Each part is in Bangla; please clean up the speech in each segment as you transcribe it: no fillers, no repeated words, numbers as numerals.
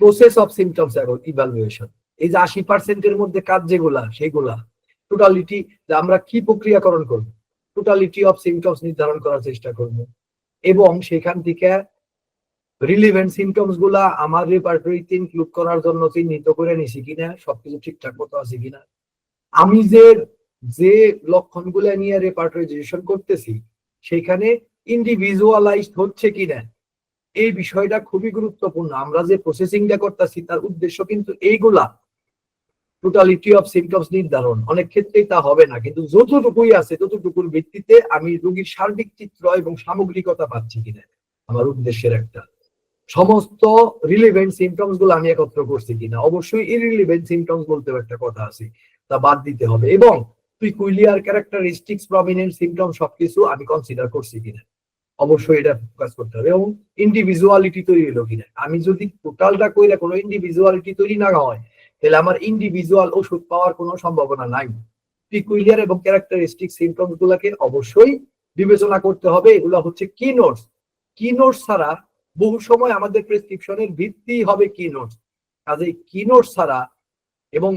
প্রসেস অফ সিমটমস ইভ্যালুয়েশন, এই যে 80% মধ্যে কাজ যেগুলা সেগুলা টোটালিটি, আমরা কি প্রক্রিয়াকরণ করব, টোটালিটি অফ সিমটমস নির্ধারণ করার চেষ্টা করব, এবং সেখান থেকে রিলিভেন্ট সিমটমস গুলা আমার রেপার্টরিতে ইনক্লুড করার জন্য চিহ্নিত করে নিছি কিনা, সবকিছু ঠিকঠাক মতো আছে কিনা, আমি যে লক্ষণগুলো নিয়ে রেপার্টরাইজেশন করতেছি সেখানে ইন্ডিভিজুয়ালাইজড হচ্ছে কিনা, এই বিষয়টা খুবই গুরুত্বপূর্ণ। আমরা যে প্রসেসিংটা করতেছি তার উদ্দেশ্য কিন্তু এইগুলা, টোটালিটি অফ সিমটমস নির্ধারণ। অনেক ক্ষেত্রেই তা হবে না, কিন্তু যতটুকুই আছে ততটুকুর ভিত্তিতে আমি রোগীর সার্বিক চিত্র এবং সামগ্রিকতা পাচ্ছি কিনা, আমার উদ্দেশ্যের একটা, সমস্ত রিলেভেন্ট সিমটমস গুলো আমি একত্র করছি কিনা। অবশ্যই ইররিলেভেন্ট সিমটমস বলতে একটা কথা আছে, তা বাদ দিতে হবে, এবং পিকুলিয়ার ক্যারেক্টারিস্টিক্স প্রমিনেন্ট সিমটম সবকিছু আমি কনসিডার করছি কিনা, অবশ্যই এটা ফোকাস করতে হবে। এবং ইন্ডিভিজুয়ালিটি তৈরি হলো কিনা, আমি যদি টোটালটা কইরা কোনো ইন্ডিভিজুয়ালিটি তৈরি না হয় তাহলে আমার ইন্ডিভিজুয়াল ওষুধ পাওয়ার কোনো সম্ভাবনা নাই। পিকুলিয়ার এবং ক্যারেক্টারিস্টিক সিমটমস গুলাকে অবশ্যই বিবেচনা করতে হবে। এগুলো হচ্ছে কি নোটস, কি নোটস ছাড়া বহু সময় আমাদের প্রেসক্রিপশনের ভিত্তি হবে কি নোটস, কাজে কি নোটস ছাড়া, এবং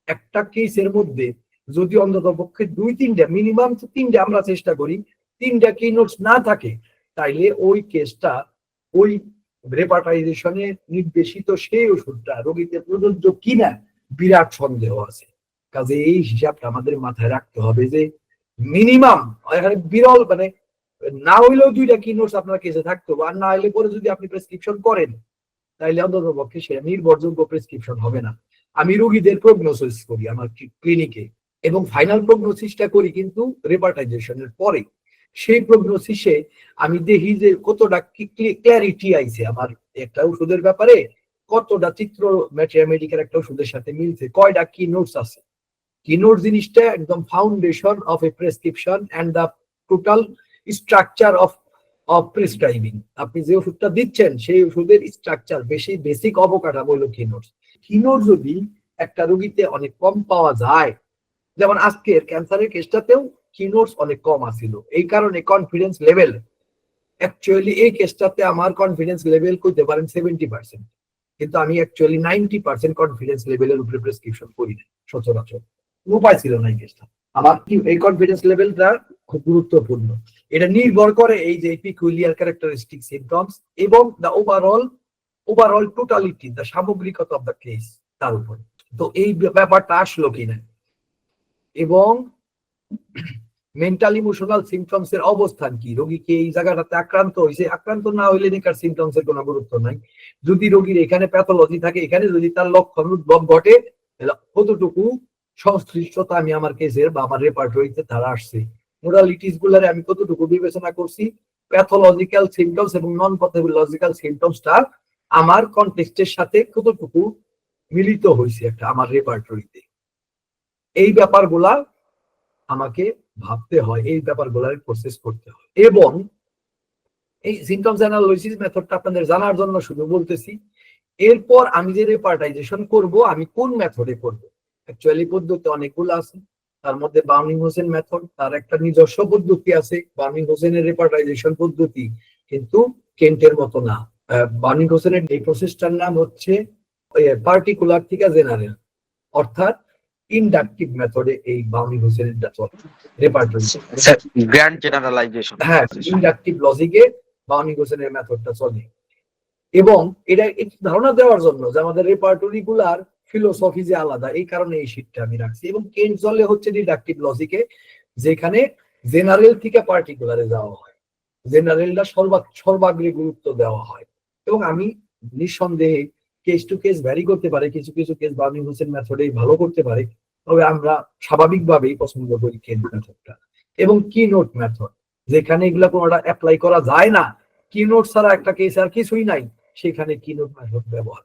একটা কেসের মধ্যে যদি অন্তত পক্ষে 2-3টা, মিনিমাম 3টা আমরা চেষ্টা করি, 3টা কি নোটস না থাকে, তাইলে ওই কেসটা ওই রেপার্টাইজেশনে নির্দেশিত সেই ওষুধটা রোগীতে প্রযোজ্য কিনা বিরাট সন্দেহ আছে। কাজে এই হিসাবটা আমাদের মাথায় রাখতে হবে যে মিনিমাম, এখানে বিরল মানে না হইলেও 2টা কি নোটস আপনার কেসে থাকতো, আর না হইলে পরে যদি আপনি প্রেসক্রিপশন করেন তাইলে অন্তত পক্ষে সেটা নির্ভরযোগ্য প্রেসক্রিপশন হবে না। আমি রোগীদের প্রগনোসিস করি আমার ক্লিনিকে, এবং ফাইনাল প্রগনোসিসটা করি কিন্তু রেপার্টাইজেশনের পরে। সেই প্রগনোসিসে আমি দেখি যে কতটা ক্ল্যারিটি আইছে আমার একটা ওষুধের ব্যাপারে, কতটা চিত্র ম্যাথমেটিক্যাল একটা ওষুধের সাথে মিলছে, কয়টা কি নোটস আছে। কি নোট জিনিসটা একদম foundation of a prescription and the total structure of prescribing. আপনি যে ওষুধটা দিচ্ছেন সেই ওষুধের স্ট্রাকচার, বেসিক অবকাঠামো হলো কি নোটস। কি নোট যদি একটা রোগীতে অনেক কম পাওয়া যায়, যেমন আজকের ক্যান্সারের কেসটাতেও কি নোটস অনেক কম আছিল, এই কারণে কনফিডেন্স লেভেল, অ্যাকচুয়ালি এই কেসটাতে আমার কনফিডেন্স লেভেল করতে পারেন 70%, কিন্তু আমি অ্যাকচুয়ালি 90% কনফিডেন্স লেভেলের উপরে প্রেসক্রিপশন করি না সচরাচর, উপায় ছিল না এই কেসটা। আমার কি এই কনফিডেন্স লেভেলটা খুব গুরুত্বপূর্ণ, এটা নির্ভর করে এই যে পিকুলিয়ার ক্যারেক্টারিস্টিক সিমটমস এবং দ্য ওভারঅল টোটালিটি, দ্য সামগ্রিকতা অফ দ্য কেস, তার উপর। তো এই ব্যাপারটা আসলো কিনা, এবং মেন্টাল ইমোশনাল সিমটমস এর অবস্থান কি, রোগী কি এই জায়গাটাতে আক্রান্ত হয়েছে, আক্রান্ত না হইলে নেকার সিমটমস এর কোনো গুরুত্ব নাই। যদি রোগীর এখানে প্যাথোলজি থাকে, এখানে যদি তার লক্ষণ উদ্ভব ঘটে, কতটুকু সংশ্লিষ্টতা আমি আমার কেসের বা আমার রেপার্টরিতে তারা আসছে, মোডালিটিস গুলারে আমি কতটুকু বিবেচনা করছি, প্যাথোলজিক্যাল সিমটমস এবং নন প্যাথোলজিক্যাল সিমটমসটা আমার কনটেক্সটের সাথে কতটুকু মিলিত হয়েছে একটা আমার রেপার্টরিতে, এই ব্যাপারগুলা আমাকে ভাবতে হয়, এই ব্যাপারগুলার প্রসেস করতে হয়। এবং এই সিমটমস অ্যানালাইসিস মেথডটা আপনাদের জানার জন্য শুধু বলতেছি। এরপর আমি যে রেপার্টাইজেশন করব, আমি কোন মেথডে করব, অ্যাকচুয়ালি পদ্ধতি অনেকগুলো আছে, তার মধ্যে বার্নিং-হোসেন মেথড, তার একটা নিজস্ব পদ্ধতি আছে। বার্নিং-হোসেনের রেপার্টাইজেশন পদ্ধতি কিন্তু কেন্টের মতো না। বার্নিং-হোসেনের এই প্রসেসটার নাম হচ্ছে পার্টিকুলার থেকে জেনারেল, অর্থাৎ ইন্ডাকটিভ মেথডে এই বার্নিং-হোসেনটা চলে রেপার্টাইজেশন, গ্র্যান্ড জেনারেলাইজেশন। হ্যাঁ, ইন্ডাকটিভ লজিকে বার্নিং-হোসেনের মেথডটা চলে। এবং এটা ধারণা দেওয়ার জন্য যে আমাদের রেপার্টরি গুলার ফিলোসফি যে আলাদা, এই কারণে এই শীটটা আমি রাখছি। এবং কেন্ট চলে হচ্ছে ডিডাকটিভ লজিকে, যেখানে জেনারেল থেকে পার্টিকুলারে যাওয়া হয়, জেনারেলটা সর্বাগ্রে গুরুত্ব দেওয়া হয়। এবং আমি নিঃসন্দেহে কেস টু কেস ভ্যারি করতে পারে, কিছু কিছু কেস বার্নিং-হোসেন মেথডে ভালো করতে পারে, তবে আমরা স্বাভাবিকভাবেই পছন্দ করি কেন্ট মেথডটা। এবং কি নোট মেথড, যেখানে এগুলা কোনোটা অ্যাপ্লাই করা যায় না, কি নোট ছাড়া একটা কেস আর কিছুই নাই, সেখানে কি নোট মেথড ব্যবহার